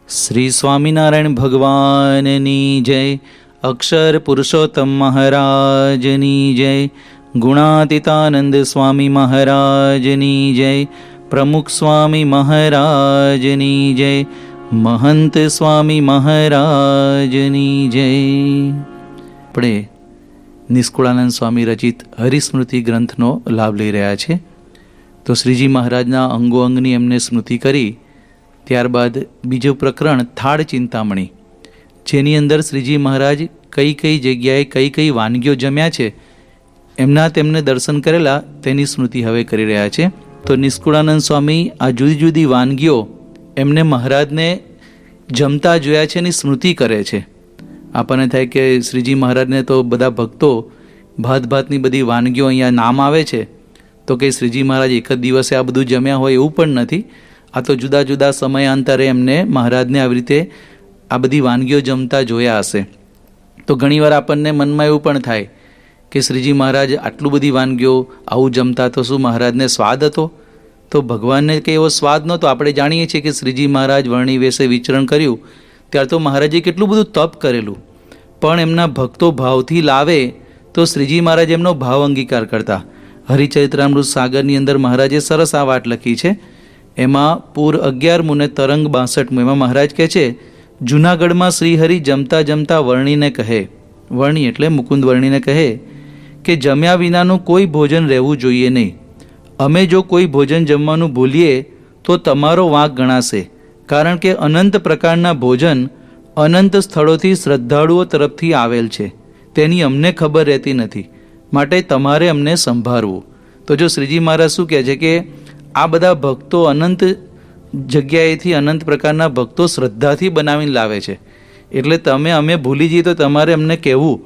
શ્રી સ્વામિનારાયણ ભગવાનની જય. અક્ષર પુરુષોત્તમ મહારાજની જય. ગુણાતીતાનંદ સ્વામી મહારાજની જય. પ્રમુખ સ્વામી મહારાજની જય. મહંત સ્વામી મહારાજની જય. આપણે નિષ્કુળાનંદ સ્વામી રચિત હરિસ્મૃતિ ગ્રંથનો લાભ લઈ રહ્યા છે. તો શ્રીજી મહારાજના અંગો અંગની એમને સ્મૃતિ કરી. ત્યારબાદ બીજું પ્રકરણ થાળ ચિંતામણી, જેની અંદર શ્રીજી મહારાજ કઈ કઈ જગ્યાએ કઈ કઈ વાનગીઓ જમ્યા છે એમના તેમને દર્શન કરેલા તેની સ્મૃતિ હવે કરી રહ્યા છે. તો નિષ્કુળાનંદ સ્વામી આ જુદી જુદી વાનગીઓ એમને મહારાજને જમતા જોયા છે એની સ્મૃતિ કરે છે. આપણને થાય કે શ્રીજી મહારાજને તો બધા ભક્તો ભાત ભાતની બધી વાનગીઓ અહીંયા નામ આવે છે, તો કે શ્રીજી મહારાજ એક જ દિવસે આ બધું જમ્યા હોય એવું પણ નથી. આ તો જુદા જુદા સમયાંતરે એમને મહારાજને આવી રીતે આ બધી વાનગીઓ જમતા જોયા હશે. તો ઘણીવાર આપણને મનમાં એવું પણ થાય કે શ્રીજી મહારાજ આટલું બધી વાનગીઓ આવું જમતા તો શું મહારાજને સ્વાદ હતો? તો ભગવાનને કંઈ એવો સ્વાદ નહોતો. આપણે જાણીએ છીએ કે શ્રીજી મહારાજ વર્ણી વેશે વિચરણ કર્યું ત્યારે તો મહારાજે કેટલું બધું તપ કરેલું, પણ એમના ભક્તો ભાવથી લાવે તો શ્રીજી મહારાજ એમનો ભાવ અંગીકાર કરતા. હરિચરિત્રામૃત સાગરની અંદર મહારાજે સરસ આ વાત લખી છે. એમાં પૂર 11મું ને તરંગ 62મું એમાં મહારાજ કહે છે, જૂનાગઢમાં શ્રીહરિ જમતા જમતા વર્ણીને કહે, વર્ણી એટલે મુકુંદ વર્ણીને કહે કે જમ્યા વિનાનું કોઈ ભોજન રહેવું જોઈએ નહીં. અમે જો કોઈ ભોજન જમવાનું ભૂલીએ તો તમારો વાંક ગણાશે, કારણ કે અનંત પ્રકારના ભોજન અનંત સ્થળોથી શ્રદ્ધાળુઓ તરફથી આવેલ છે, તેની અમને ખબર રહેતી નથી, માટે તમારે અમને સંભાળવું. તો જો શ્રીજી મહારાજ શું કહે છે કે આ બધા ભક્તો અનંત જગ્યાએથી અનંત પ્રકારના ભક્તો શ્રદ્ધાથી બનાવીને લાવે છે, એટલે અમે ભૂલી જઈએ તો તમારે અમને કહેવું.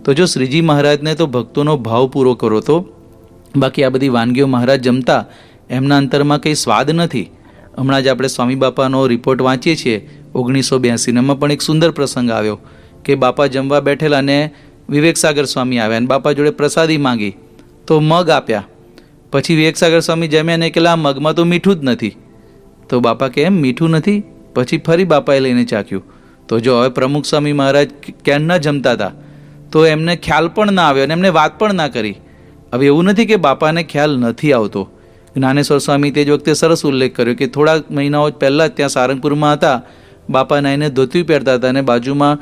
તો જો શ્રીજી મહારાજને તો ભક્તોનો ભાવ પૂરો કરો તો. બાકી આ બધી વાનગીઓ મહારાજ જમતા એમના અંતરમાં કંઈ સ્વાદ નથી. હમણાં જ આપણે સ્વામી બાપાનો રિપોર્ટ વાંચીએ છીએ 1982, એમાં પણ એક સુંદર પ્રસંગ આવ્યો કે બાપા જમવા બેઠેલા અને વિવેકસાગર સ્વામી આવ્યા અને બાપા જોડે પ્રસાદી માંગી તો મગ આપ્યા. પછી વિવેકસાગર સ્વામી જમ્યા ને કે આ મગમાં તો મીઠું જ નથી. તો બાપા કે એમ મીઠું નથી? પછી ફરી બાપાએ લઈને ચાખ્યું. તો જો હવે પ્રમુખ સ્વામી મહારાજ ક્યાં ન જમતા હતા તો એમને ખ્યાલ પણ ના આવ્યો અને એમને વાત પણ ના કરી. હવે એવું નથી કે બાપાને ખ્યાલ નથી આવતો. જ્ઞાનેશ્વર સ્વામી તે જ વખતે સરસ ઉલ્લેખ કર્યો કે થોડાક મહિનાઓ પહેલાં જ ત્યાં સારંગપુરમાં હતા, બાપાના એને ધોતી પહેરતા હતા અને બાજુમાં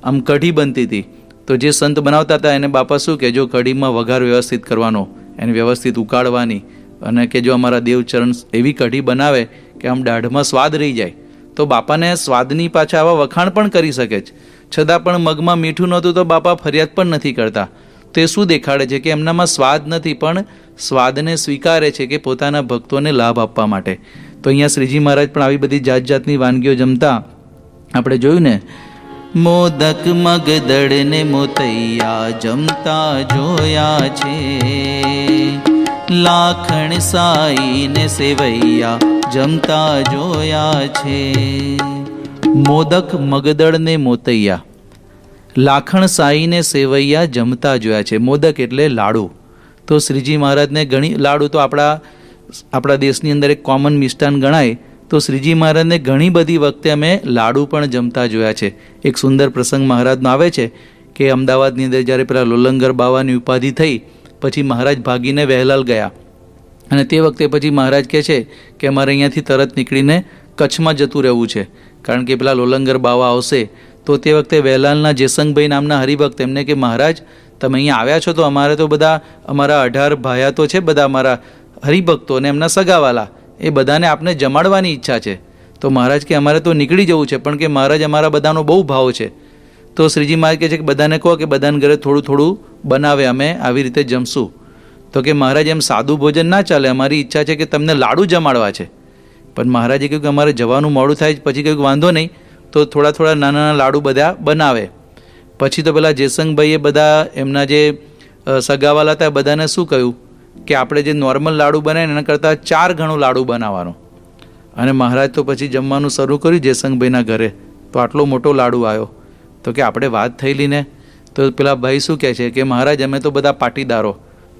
આમ કઢી બનતી હતી. તો જે સંત બનાવતા હતા એને બાપા શું કે જો કઢીમાં વઘાર વ્યવસ્થિત કરવાનો, એને વ્યવસ્થિત ઉકાળવાની, અને કે જો અમારા દેવચરણ એવી કઢી બનાવે કે આમ દાઢમાં સ્વાદ રહી જાય. તો બાપાને સ્વાદની પાછા આવા વખાણ પણ કરી શકે છે, છતાં પણ મગમાં મીઠું નહોતું તો બાપા ફરિયાદ પણ નથી કરતા. તો એ શું દેખાડે છે કે એમનામાં સ્વાદ નથી, પણ સ્વાદને સ્વીકારે છે કે પોતાના ભક્તોને લાભ આપવા માટે. તો અહીંયા શ્રીજી મહારાજ પણ આવી બધી જાત જાતની વાનગીઓ જમતા આપણે જોયું ને. મોદક મગદળ ને મોતૈયા જમતા જોયા છે, લાખણ સાઈ ને સેવૈયા જમતા જોયા છે. મોદક મગદળ ને મોતૈયા, લાખણ સાઈ ને સેવૈયા જમતા જોયા છે. મોદક એટલે લાડુ. તો શ્રીજી મહારાજને ઘણી લાડુ તો આપણા દેશની અંદર એક કોમન મિષ્ટાન ગણાય. તો શ્રીજી મહારાજને ઘણી બધી વખતે અમે લાડુ પણ જમતા જોયા છે. એક સુંદર પ્રસંગ મહારાજનો આવે છે કે અમદાવાદની અંદર જ્યારે પેલા લોલંગર બાવાની ઉપાધિ થઈ પછી મહારાજ ભાગીને વહેલાલ ગયા, અને તે વખતે પછી મહારાજ કહે છે કે અમારે અહીંયાથી તરત નીકળીને કચ્છમાં જતું રહેવું છે, કારણ કે પેલા લોલંગર બાવા આવશે. તો તે વખતે વહેલાલના જેસંગભાઈ નામના હરિભક્ત એમને કે મહારાજ તમે અહીંયા આવ્યા છો તો અમારે તો બધા અમારા 18 ભાયા તો છે, બધા અમારા હરિભક્તો અને એમના સગાવાલા, એ બધાને આપને જમાડવાની ઈચ્છા છે. તો મહારાજ કે અમારે તો નીકળી જવું છે, પણ કે મહારાજ અમારા બધાનો બહુ ભાવ છે. તો શ્રીજી મહારાજ કહે છે કે બધાને કહો કે બધાને ઘરે થોડું થોડું બનાવે, અમે આવી રીતે જમશું. તો કે મહારાજ એમ સાદું ભોજન ના ચાલે, અમારી ઈચ્છા છે કે તમને લાડુ જમાડવા છે. પણ મહારાજે કહ્યું કે અમારે જવાનું મોડું થાય. પછી કહ્યું વાંધો નહીં, તો થોડા થોડા નાના નાના લાડુ બધા બનાવે. પછી તો પેલા જેસંગભાઈએ બધા એમના જે સગાવાલા હતા બધાને શું કહ્યું કે આપણે જે નોર્મલ લાડુ બનાવીને એના કરતાં 4 ગણું લાડુ બનાવવાનો. અને મહારાજ તો પછી જમવાનું શરૂ કર્યું જેસંગભાઈના ઘરે. તો આટલો મોટો લાડુ આવ્યો. તો કે આપણે વાત થયેલી ને. તો પેલા ભાઈ શું કહે છે કે મહારાજ અમે તો બધા પાટીદારો,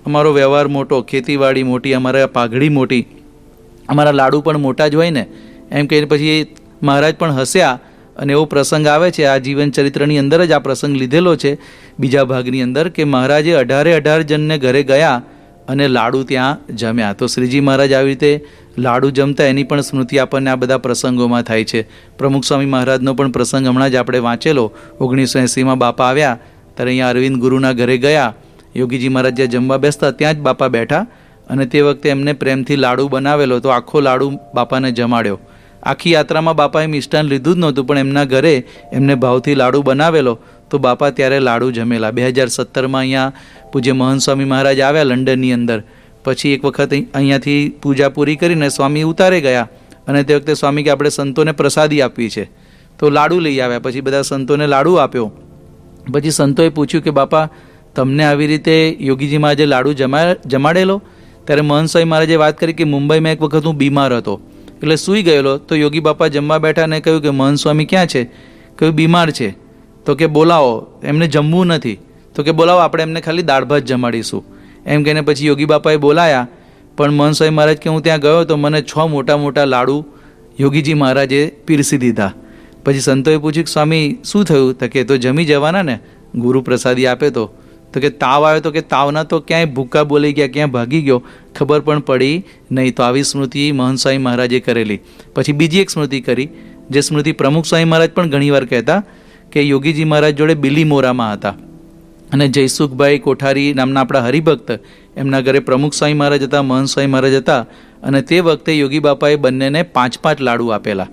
અમારો વ્યવહાર મોટો, ખેતીવાડી મોટી, અમારા પાઘડી મોટી, અમારા લાડુ પણ મોટા જ હોય ને. એમ કહીને પછી મહારાજ પણ હસ્યા અને એવો પ્રસંગ આવે છે, આ જીવન ચરિત્રની અંદર જ આ પ્રસંગ લીધેલો છે બીજા ભાગની અંદર, કે મહારાજે 18 જણને ઘરે ગયા અને લાડુ ત્યાં જમ્યા. તો શ્રીજી મહારાજ આવી રીતે લાડુ જમતા એની પણ સ્મૃતિ આપણને આ બધા પ્રસંગોમાં થાય છે. પ્રમુખ સ્વામી મહારાજનો પણ પ્રસંગ હમણાં જ આપણે વાંચેલો. 1980માં બાપા આવ્યા ત્યારે અહીંયા અરવિંદ ગુરુના ઘરે ગયા. યોગીજી મહારાજ જ્યાં જમવા બેસતા ત્યાં જ બાપા બેઠા અને તે વખતે એમને પ્રેમથી લાડુ બનાવેલો, તો આખો લાડુ બાપાને જમાડ્યો. આખી યાત્રામાં બાપાએ મિષ્ટાન લીધું જ નહોતું, પણ એમના ઘરે એમને ભાવથી લાડુ બનાવેલો, તો બાપા ત્યારે લાડુ જમેલા. 2017માં અહીંયા પૂજ્ય મહંત સ્વામી મહારાજ આવ્યા લંડનની અંદર. પછી એક વખત અહીંયાથી પૂજા પૂરી કરીને સ્વામી ઉતારે ગયા અને તે વખતે સ્વામી કે આપણે સંતોને પ્રસાદી આપવી છે, તો લાડુ લઈ આવ્યા. પછી બધા સંતોને લાડુ આપ્યો. પછી સંતોએ પૂછ્યું કે બાપા તમને આવી રીતે યોગીજી મહારાજે લાડુ જમાડેલો? ત્યારે મહંત સ્વામી મહારાજે વાત કરી કે મુંબઈમાં એક વખત હું બીમાર હતો એટલે સૂઈ ગયેલો. તો યોગી બાપા જમવા બેઠા અને કહ્યું કે મહંત સ્વામી ક્યાં છે? કહ્યું બીમાર છે. તો કે બોલાવો, એમને જમવું નથી. તો કે બોલાવો, આપણે એમને ખાલી દાળ ભાત જમાડીશું. એમ કહીને પછી યોગી બાપાએ બોલાયા. પણ મહંત સ્વામી મહારાજ કે હું ત્યાં ગયો તો મને 6 મોટા મોટા લાડુ યોગીજી મહારાજે પીરસી દીધા. પછી સંતોએ પૂછ્યું કે સ્વામી શું થયું? તો કે તો જમી જવાના ને, ગુરુ પ્રસાદી આપે તો કે તાવ આવ્યો? તો કે તાવના તો ક્યાંય ભૂકા બોલી ગયા, ક્યાં ભાગી ગયો, ખબર પણ પડી નહીં. તો આવી સ્મૃતિ મહંત સ્વામી મહારાજે કરેલી. પછી બીજી એક સ્મૃતિ કરી, જે સ્મૃતિ પ્રમુખ સ્વામી મહારાજ પણ ઘણીવાર કહેતા કે યોગીજી મહારાજ જોડે બિલીમોરામાં હતા અને જયસુખભાઈ કોઠારી નામના આપણા હરિભક્ત, એમના ઘરે પ્રમુખ સ્વામી મહારાજ હતા, મહંત સ્વામી મહારાજ હતા. અને તે વખતે યોગી બાપાએ બંનેને 5-5 લાડુ આપેલા.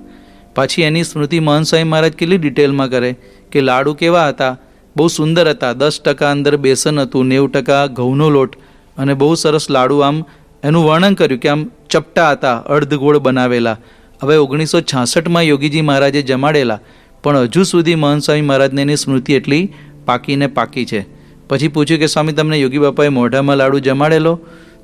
પાછી એની સ્મૃતિ મહંત સ્વામી મહારાજ કેટલી ડિટેલમાં કરે કે લાડુ કેવા હતા, બહુ સુંદર હતા. 10% અંદર બેસન હતું, 90% ઘઉંનો લોટ, અને બહુ સરસ લાડુ. આમ એનું વર્ણન કર્યું કે આમ ચપટા હતા, અર્ધગોળ બનાવેલા. હવે 1966માં યોગીજી મહારાજે જમાડેલા, પણ હજુ સુધી મહંત સ્વામી મહારાજને એની સ્મૃતિ એટલી પાકીને પાકી છે. પછી પૂછ્યું કે સ્વામી તમને યોગી બાપાએ મોઢામાં લાડુ જમાડેલો?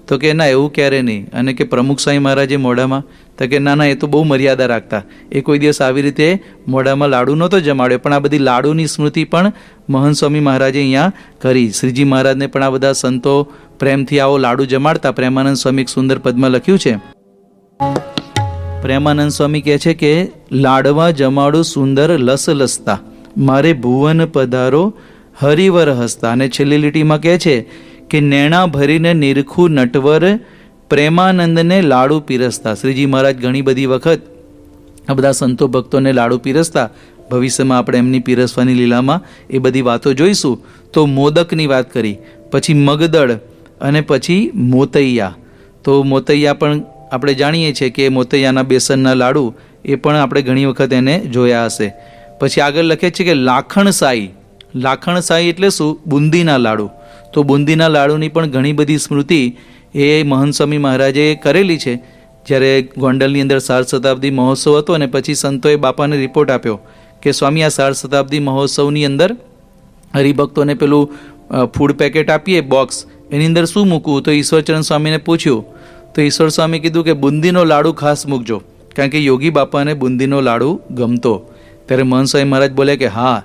તો કે ના, એવું ક્યારે નહીં. અને કે પ્રમુખ સ્વામી મહારાજે મોઢામાં? તો કે ના ના, એ તો બહુ મર્યાદા રાખતા, એ કોઈ દિવસ આવી રીતે મોઢામાં લાડુ નહોતો જમાડ્યો. પણ આ બધી લાડુની સ્મૃતિ પણ મહંત સ્વામી મહારાજે અહીંયા કરી. શ્રીજી મહારાજને પણ આ બધા સંતો પ્રેમથી આવો લાડુ જમાડતા. પ્રેમાનંદ સ્વામી એક સુંદર પદમાં લખ્યું છે. પ્રેમાનંદ સ્વામી કહે છે કે લાડવા જમાડું સુંદર લસ લસતા, મારે ભુવન પધારો હરિવર હસતા. અને છેલ્લી લીટીમાં કહે છે કે નેણા ભરીને નિરખું નટવર પ્રેમાનંદને લાડુ પીરસતા. શ્રીજી મહારાજ ઘણી બધી વખત આ બધા સંતો ભક્તોને લાડુ પીરસતા. ભવિષ્યમાં આપણે એમની પીરસવાની લીલામાં એ બધી વાતો જોઈશું. તો મોદકની વાત કરી, પછી મગદળ અને પછી મોતૈયા. તો મોતૈયા પણ આપણે જાણીએ છીએ કે મોતૈયાના બેસનના લાડુ, એ પણ આપણે ઘણી વખત એને જોયા હશે. પછી આગળ લખે છે કે લાખણસાઈ. લાખણસાઈ એટલે શું? બુંદીના લાડુ. તો બુંદીના લાડુની પણ ઘણી બધી સ્મૃતિ એ મહંત સ્વામી મહારાજે કરેલી છે. જ્યારે ગોંડલની અંદર 60 શતાબ્દી મહોત્સવ હતો અને પછી સંતોએ બાપાને રિપોર્ટ આપ્યો કે સ્વામી આ 60 શતાબ્દી મહોત્સવની અંદર હરિભક્તોને પેલું ફૂડ પેકેટ આપીએ બોક્સ, એની અંદર શું મૂકવું? તો ઈશ્વરચરણ સ્વામીને પૂછ્યું. તો ઈશ્વર સ્વામી કીધું કે બુંદીનો લાડુ ખાસ મૂકજો, કારણ કે યોગી બાપાને બુંદીનો લાડુ ગમતો. ત્યારે મહંત સ્વામી મહારાજ બોલે કે હા,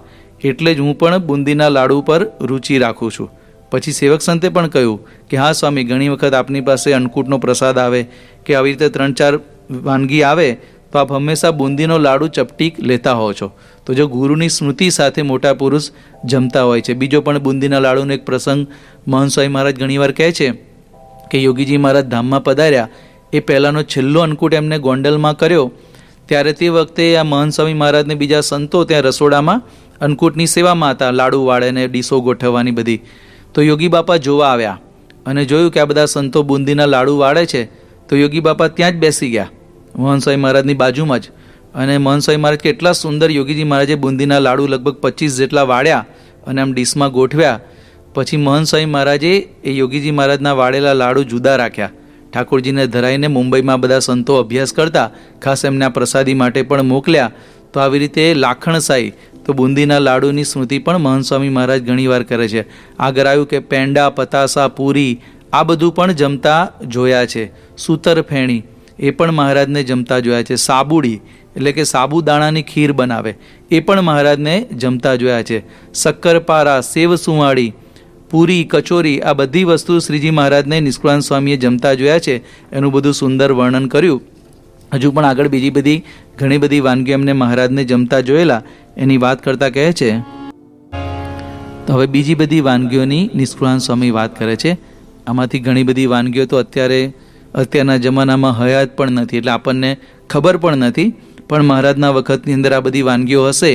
એટલે જ હું પણ બુંદીના લાડુ પર રુચિ રાખું છું. પછી સેવક સંતે પણ કહ્યું કે હા સ્વામી, ઘણી વખત આપની પાસે અન્નકૂટનો પ્રસાદ આવે કે આવી રીતે 3-4 વાનગી આવે તો આપ હંમેશા બુંદીનો લાડુ ચપટીક લેતા હો છો. તો જો ગુરુની સ્મૃતિ સાથે મોટા પુરુષ જમતા હોય છે. બીજો પણ બુંદીના લાડુનો એક પ્રસંગ મહંત સ્વામી મહારાજ ઘણીવાર કહે છે કે યોગીજી મહારાજ ધામમાં પધાર્યા એ પહેલાંનો છેલ્લો અન્નકૂટ એમને ગોંડલમાં કર્યો. ત્યારે તે વખતે આ મહંત સ્વામી મહારાજને બીજા સંતો ત્યાં રસોડામાં અન્નકૂટની સેવામાં હતા, લાડુ વાળે ને ડીશો ગોઠવવાની બધી. તો યોગી બાપા જોવા આવ્યા અને જોયું કે આ બધા સંતો બુંદીના લાડુ વાળે છે. તો યોગી બાપા ત્યાં જ બેસી ગયા મહંત સ્વામી મહારાજની બાજુમાં જ. અને મહંત સ્વામી મહારાજ કેટલા સુંદર યોગીજી મહારાજે બુંદીના લાડુ લગભગ 25 જેટલા વાળ્યા અને આમ ડીશમાં ગોઠવ્યા. પછી મહંત સ્વામી મહારાજે એ યોગીજી મહારાજના વાળેલા લાડુ જુદા રાખ્યા, ઠાકોરજીને ધરાઈને મુંબઈમાં બધા સંતો અભ્યાસ કરતા, ખાસ એમને આ પ્રસાદી માટે પણ મોકલ્યા. તો આવી રીતે લાખણસાઈ, તો બુંદીના લાડુની સ્મૃતિ પણ મહંત સ્વામી મહારાજ ઘણીવાર કરે છે. આગળ આવ્યું કે પેંડા, પતાસા, પૂરી આ બધું પણ જમતા જોયા છે. સૂતર ફેણી એ પણ મહારાજને જમતા જોયા છે. સાબુડી એટલે કે સાબુદાણાની ખીર બનાવે એ પણ મહારાજને જમતા જોયા છે. શક્કરપારા, સેવ સુંવાળી, પૂરી, કચોરી આ બધી વસ્તુ શ્રીજી મહારાજને નિષ્કુળાનંદ સ્વામીએ જમતા જોયા છે. એનું બધું સુંદર વર્ણન કર્યું. હજુ પણ આગળ બીજી બધી ઘણી બધી વાનગીઓ એમને મહારાજને જમતા જોયેલા, એની વાત કરતાં કહે છે. તો હવે બીજી બધી વાનગીઓની નિષ્કુળાનંદ સ્વામી વાત કરે છે. આમાંથી ઘણી બધી વાનગીઓ તો અત્યારના જમાનામાં હયાત પણ નથી, એટલે આપણને ખબર પણ નથી. પણ મહારાજના વખતની અંદર આ બધી વાનગીઓ હશે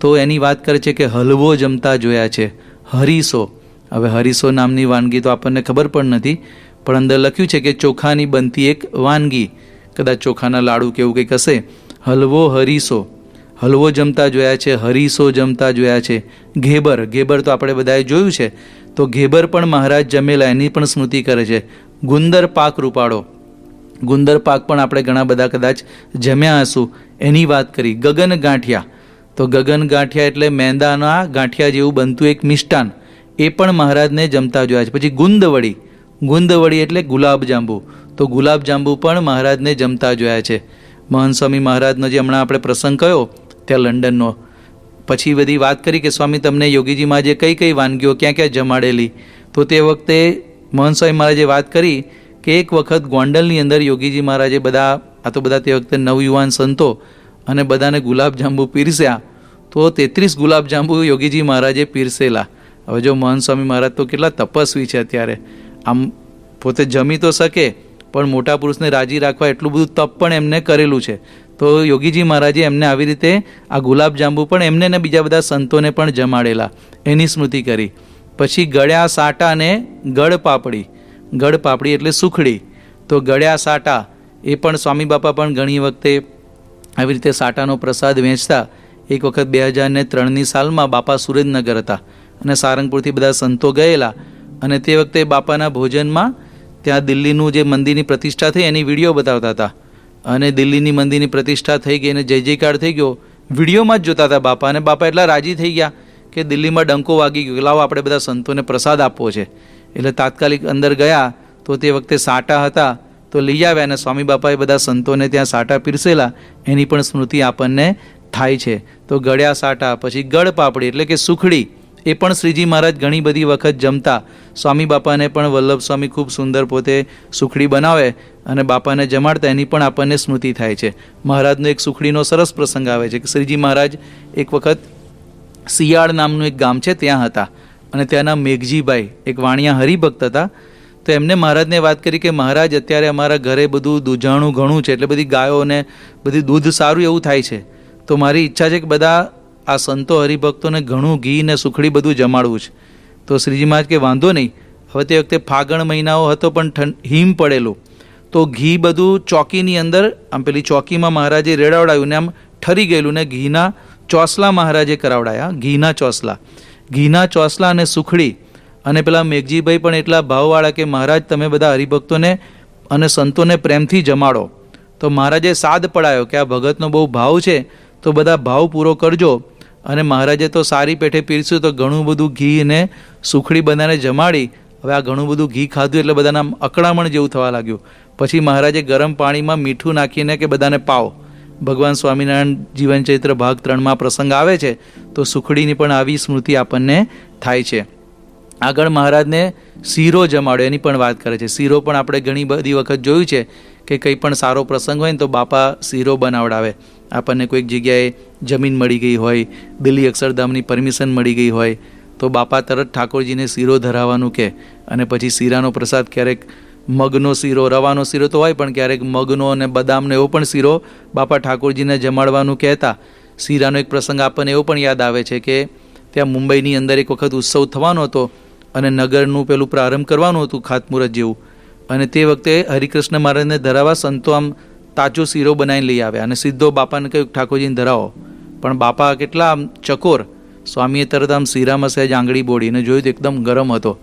તો એની વાત કરે છે કે હલવો જમતા જોયા છે, હરીસો. હવે હરીસો નામની વાનગી તો આપણને ખબર પણ નથી, પણ અંદર લખ્યું છે કે ચોખાની બનતી એક વાનગી, કદાચ ચોખાના લાડુ કે એવું કંઈક હશે. હલવો હરીસો, હલવો જમતા જોયા છે, હરીસો જમતા જોયા છે. ઘેબર તો આપણે બધાએ જોયું છે, તો ઘેબર પણ મહારાજ જમેલા, એની પણ સ્મૃતિ કરે છે. ગુંદર પાક રૂપાળો, ગુંદર પાક પણ આપણે ઘણા બધા કદાચ જમ્યા હશું, એની વાત કરી. ગગન ગાંઠિયા, તો ગગન ગાંઠિયા એટલે મેંદાના ગાંઠિયા જેવું બનતું એક મિષ્ટાન, એ પણ મહારાજને જમતા જોયા છે. પછી ગુંદવડી, ગુંદવડી એટલે ગુલાબજાંબુ, તો ગુલાબજાંબુ પણ મહારાજને જમતા જોયા છે. મહંત સ્વામી મહારાજનો જે હમણાં આપણે પ્રસંગ કયો ત્યાં લંડનનો, પછી બધી વાત કરી કે સ્વામી તમને યોગીજી મહારાજે કઈ કઈ વાનગીઓ ક્યાં ક્યાં જમાડેલી. તો તે વખતે મહંત સ્વામી મહારાજે વાત કરી કે એક વખત ગોંડલની અંદર યોગીજી મહારાજે આ તો બધા તે વખતે નવયુવાન સંતો અને બધાને ગુલાબજાંબુ પીરસ્યા, તો 33 ગુલાબજાંબુ યોગીજી મહારાજે પીરસેલા. હવે જો મહંત સ્વામી મહારાજ તો કેટલા તપસ્વી છે, અત્યારે આમ પોતે જમી તો શકે પણ મોટા પુરુષને રાજી રાખવા એટલું બધું તપ પણ એમને કરેલું છે. તો યોગીજી મહારાજે એમને આવી રીતે આ ગુલાબજાંબુ પણ એમને ને બીજા બધા સંતોને પણ જમાડેલા, એની સ્મૃતિ કરી. પછી ગળ્યા સાટા ને ગળ પાપડી, ગળ પાપડી એટલે સુખડી, તો ગળ્યા સાટા એ પણ સ્વામી બાપા પણ ઘણી વખતે આવી રીતે સાટાનો પ્રસાદ વેચતા. એક વખત 2003ની સાલમાં બાપા સુરેન્દ્રનગર હતા અને સારંગપુરથી બધા સંતો ગયેલા, અને તે વખતે બાપાના ભોજનમાં ત્યાં દિલ્હીનું જે મંદિરની પ્રતિષ્ઠા થઈ એની વિડીયો બતાવતા હતા, અને દિલ્હીની મંદિરની પ્રતિષ્ઠા થઈ ગઈ અને જય જયકાર થઈ ગયો, વિડીયોમાં જ જોતા હતા બાપા. અને બાપા એટલા રાજી થઈ ગયા કે દિલ્હીમાં ડંકો વાગી ગયો, લાવો આપણે બધા સંતોને પ્રસાદ આપવો છે. એટલે તાત્કાલિક અંદર ગયા, તો તે વખતે સાટા હતા તો લઈ આવ્યા, અને સ્વામી બાપાએ બધા સંતોને ત્યાં સાટા પીરસેલા, એની પણ સ્મૃતિ આપણને થાય છે. તો ગળ્યા સાટા, પછી ગળ પાપડી એટલે કે સુખડી, એ પણ શ્રીજી મહારાજ ઘણી બધી વખત જમતા. સ્વામી બાપાને પણ વલ્લભ સ્વામી ખૂબ સુંદર પોતે સુખડી બનાવે અને બાપાને જમાડતા, એની પણ આપણને સ્મૃતિ થાય છે. મહારાજનો એક સુખડીનો સરસ પ્રસંગ આવે છે કે શ્રીજી મહારાજ એક વખત શિયાળ નામનું એક ગામ છે ત્યાં હતા, અને ત્યાંના મેઘજીભાઈ એક વાણિયા હરિભક્ત હતા. તો એમને મહારાજને વાત કરી કે મહારાજ અત્યારે અમારા ઘરે બધું દૂધાણું ઘણું છે, એટલે બધી ગાયો ને બધી દૂધ સારું એવું થાય છે, તો મારી ઈચ્છા છે કે બધા આ સંતો હરિભક્તોને ઘણું ઘી ને સુખડી બધું જમાડવું છે. તો શ્રીજી મહારાજ કે વાંધો નહીં. હવે તે વખતે ફાગણ મહિનાઓ હતો પણ હિમ પડેલું, તો ઘી બધું ચોકીની અંદર આમ પેલી ચોકીમાં મહારાજે રેડાવડાવ્યું ને આમ ઠરી ગયેલું, ને ઘીના ચોસલા મહારાજે કરાવડાયા, ઘીના ચોસલા અને સુખડી. અને પેલા મેઘજીભાઈ પણ એટલા ભાવવાળા કે મહારાજ તમે બધા હરિભક્તોને અને સંતોને પ્રેમથી જમાડો. તો મહારાજે સાદ પડાયો કે આ ભગતનો બહુ ભાવ છે, તો બધા ભાવ પૂરો કરજો. અને મહારાજે તો સારી પેઠે પીરસ્યું, તો ઘણું બધું ઘી ને સુખડી બધાને જમાડી. હવે આ ઘણું બધું ઘી ખાધું એટલે બધાના અકળામણ જેવું થવા લાગ્યું. પછી મહારાજે ગરમ પાણીમાં મીઠું નાખીને કે બધાને પાવ. ભગવાન સ્વામિનારાયણ જીવનચરિત્ર ભાગ 3માં પ્રસંગ આવે છે, તો સુખડીની પણ આવી સ્મૃતિ આપણને થાય છે. આગળ મહારાજને શીરો જમાડ્યો, એની પણ વાત કરે છે. શીરો પણ આપણે ઘણી બધી વખત જોયું છે કે કંઈ પણ સારો પ્રસંગ હોય ને તો બાપા શીરો બનાવડાવે. આપણને કોઈક જગ્યાએ જમીન મળી ગઈ હોય, દિલ્હી અક્ષરધામની પરમિશન મળી ગઈ હોય, તો બાપા તરત ઠાકોરજીને શીરો ધરાવવાનું કહે. અને પછી શીરાનો પ્રસાદ ક્યારેક મગનો શીરો, રવાનો શીરો તો હોય, પણ ક્યારેક મગનો અને બદામનો એવો પણ શીરો બાપા ઠાકોરજીને જમાડવાનું કહેતા. શીરાનો એક પ્રસંગ આપણને એવો પણ યાદ આવે છે કે ત્યાં મુંબઈની અંદર એક વખત ઉત્સવ થવાનો હતો અને નગરનું પેલું પ્રારંભ કરવાનું હતું ખાતમુહૂર્ત જેવું, અને તે વખતે હરિકૃષ્ણ મહારાજને ધરાવવા સંતો આમ તાજો શીરો બનાવીને લઈ આવ્યા અને સીધો બાપાને કહ્યું ઠાકોરજીને ધરાવો. પણ બાપા કેટલા આમ ચકોર, સ્વામીએ તરત આમ શીરામાં સહેજ આંગળી બોડીને જોયું તો એકદમ ગરમ હતો.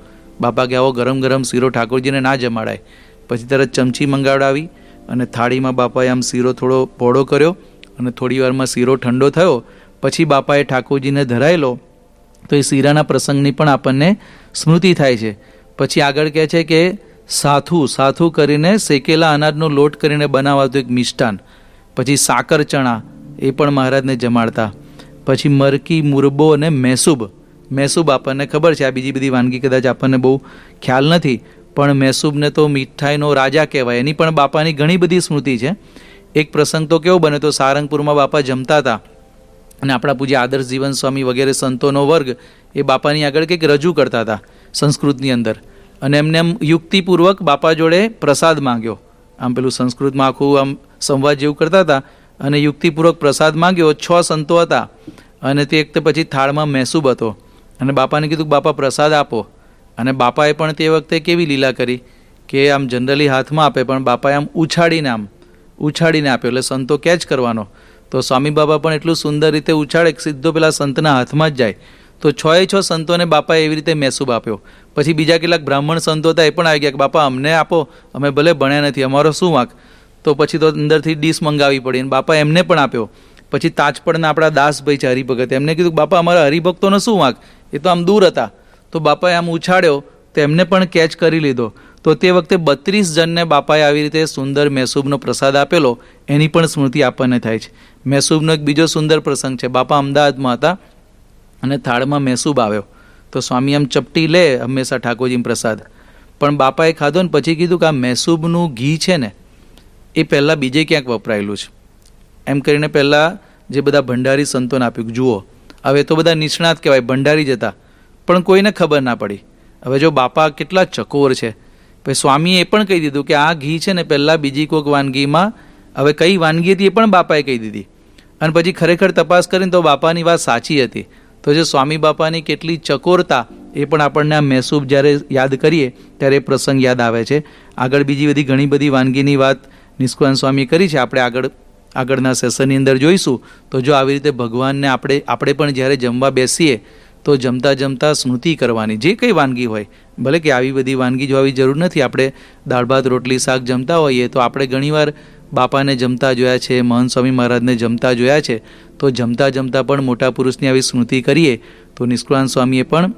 બાપા કે આવો ગરમ ગરમ શીરો ઠાકોરજીને ના જમાડાય. પછી તરત ચમચી મંગાવડાવી અને થાળીમાં બાપાએ આમ શીરો થોડો પહોળો કર્યો, અને થોડી વારમાં શીરો ઠંડો થયો. પછી બાપાએ ઠાકોરજીને ધરાયેલો. તો એ શીરાના પ્રસંગની પણ આપણને સ્મૃતિ થાય છે. પછી આગળ કહે છે કે સાથું કરીને શેકેલા અનાજનો લોટ કરીને બનાવાતું એક મિષ્ટાન. પછી સાકર ચણા, એ પણ મહારાજને જમાડતા. પછી મરકી, મુરબો અને મૈસૂબ આપણને ખબર છે. આ બીજી બધી વાનગી કદાચ આપણને બહુ ખ્યાલ નથી, પણ મૈસૂબને તો મીઠાઈનો રાજા કહેવાય. એની પણ બાપાની ઘણી બધી સ્મૃતિ છે. એક પ્રસંગ તો કેવો બને, તો સારંગપુરમાં બાપા જમતા હતા અને આપણા પૂજ્ય આદર્શ જીવન સ્વામી વગેરે સંતોનો વર્ગ એ બાપાની આગળ કંઈક રજૂ કરતા હતા સંસ્કૃતની અંદર, અને એમને એમ યુક્તિપૂર્વક બાપા જોડે પ્રસાદ માંગ્યો. આમ પેલું સંસ્કૃતમાં આખું આમ સંવાદ જેવું કરતા હતા અને યુક્તિપૂર્વક પ્રસાદ માંગ્યો. 6 સંતો હતા અને તે વખતે પછી થાળમાં મહેસૂબ હતો અને બાપાને કીધું કે બાપા પ્રસાદ આપો. અને બાપાએ પણ તે વખતે કેવી લીલા કરી કે આમ જનરલી હાથમાં આપે, પણ બાપાએ આમ ઉછાળીને આપ્યો, એટલે સંતો કેચ કરવાનો. તો સ્વામી બાબા પણ એટલું સુંદર રીતે ઉછાળે સીધો પેલા સંતના હાથમાં જ જાય. તો 6 સંતોને બાપાએ એવી રીતે મહેસૂબ આપ્યો. પછી બીજા કેટલાક બ્રાહ્મણ સંતો હતા એ પણ આવી ગયા કે બાપા અમને આપો, અમે ભલે ભણ્યા નથી, અમારો શું વાંક. તો પછી તો અંદરથી ડીશ મંગાવી પડી અને બાપા એમને પણ આપ્યો. પછી તાજપડના આપણા દાસભાઈ છે હરિભગત, એમને કીધું બાપા અમારા હરિભક્તોનો શું વાંક, એ તો આમ દૂર હતા. તો બાપાએ આમ ઉછાળ્યો તો એમને પણ કેચ કરી લીધો. તો તે વખતે 32 જણને બાપાએ આવી રીતે સુંદર મહેસૂબનો પ્રસાદ આપેલો, એની પણ સ્મૃતિ આપણને થાય છે. મહેસૂબનો એક બીજો સુંદર પ્રસંગ છે. બાપા અમદાવાદમાં હતા અને થાળમાં મહેસૂબ આવ્યો, તો સ્વામી આમ ચપટી લે હંમેશા ઠાકોરજી પ્રસાદ, પણ બાપાએ ખાધો ને પછી કીધું કે આ મહેસૂબનું ઘી છે ને એ પહેલાં બીજે ક્યાંક વપરાયેલું છે. એમ કરીને પહેલાં જે બધા ભંડારી સંતોને આપ્યું. જુઓ હવે તો બધા નિષ્ણાત કહેવાય, ભંડારી જ હતા, પણ કોઈને ખબર ના પડી. હવે જો બાપા કેટલા ચકોર છે, પછી સ્વામીએ એ પણ કહી દીધું કે આ ઘી છે ને પહેલાં બીજી કોઈક વાનગીમાં, હવે કઈ વાનગી હતી એ પણ બાપાએ કહી દીધી. અને પછી ખરેખર તપાસ કરીને તો બાપાની વાત સાચી હતી. તો જે સ્વામી બાપાની કેટલી ચકોરતા એ પણ આપણને આ મહેસૂબ જ્યારે યાદ કરીએ ત્યારે એ પ્રસંગ યાદ આવે છે. આગળ બીજી બધી ઘણી બધી વાનગીની વાત નિષ્કુળાનંદ સ્વામી કરી છે, આપણે આગળના સેશનની અંદર જોઈશું. તો જો આવી રીતે ભગવાનને આપણે પણ જ્યારે જમવા બેસીએ તો જમતા જમતા સ્મૃતિ કરવાની, જે કંઈ વાનગી હોય, ભલે કે આવી બધી વાનગી જોવાની જરૂર નથી. આપણે દાળ ભાત રોટલી શાક જમતા હોઈએ તો આપણે ઘણીવાર બાપાને જમતા જોયા છે, મહંત સ્વામી મહારાજને જમતા જોયા છે. તો જમતા જમતા પણ મોટા પુરુષની આવી સ્મૃતિ કરીએ તો નિષ્કુળાનંદ સ્વામીએ પણ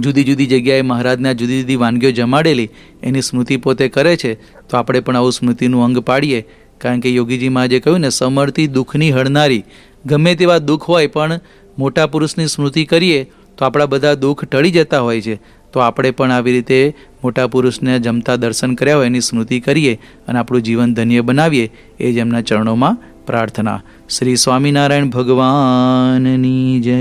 જુદી જુદી જગ્યાએ મહારાજને જુદી જુદી વાનગીઓ જમાડેલી એની સ્મૃતિ પોતે કરે છે. તો આપણે પણ આવું સ્મૃતિનું અંગ પાડીએ. કારણ કે યોગીજી મહારાજે કહ્યું ને, સમર્થી દુઃખની હળનારી. ગમે તેવા દુઃખ હોય પણ મોટા પુરુષની સ્મૃતિ કરીએ તો આપણા બધા દુઃખ ટળી જતા હોય છે. તો આપણે પણ આવી રીતે મોટા પુરુષને જમતા દર્શન કર્યા હોય એની સ્મૃતિ કરીએ અને આપણું જીવન ધન્ય બનાવીએ, એ જ એમના ચરણોમાં પ્રાર્થના. શ્રી સ્વામિનારાયણ ભગવાનની જય.